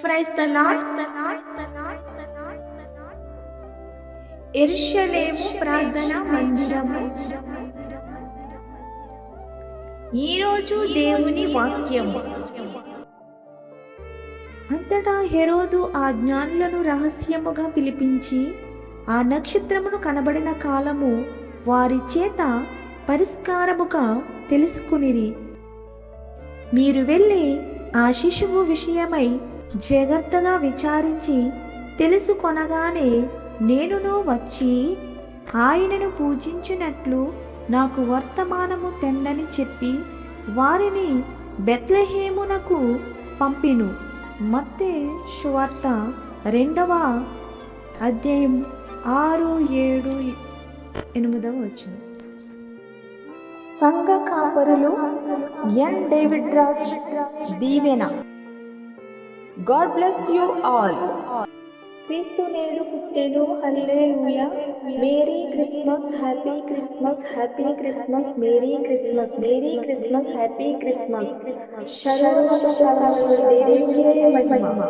Praise the lord. యెరూషలేము ప్రార్థన మందిరము. ఈరోజు దేవుని వాక్యము. అంతటా హెరోదు ఆ జ్ఞానులను రహస్యముగా పిలిపించి ఆ నక్షత్రమును కనబడిన కాలము వారి చేత పరిష్కారముగా తెలుసుకునిరి. మీరు వెళ్ళి ఆ శిశువు విషయమై జాగ్రత్తగా విచారించి తెలుసుకొనగానే నేనును వచ్చి ఆయనను పూజించినట్లు నాకు వర్తమానము తెండని చెప్పి వారిని బెత్లెహేమునకు పంపిను. మత్తయి సువార్త 2వ అధ్యాయం 6, 7, 8 వచనం. సంఘ కాపరులు ఎన్. డేవిడ్ రాజ్ దీవెన. God bless you all. క్రీస్తు నేడు పుట్టెను. Hallelujah. Merry Christmas, happy Christmas, happy Christmas, merry Christmas, merry Christmas, happy Christmas. సర్వోన్నత స్థలములలో దేవునికే మహిమ.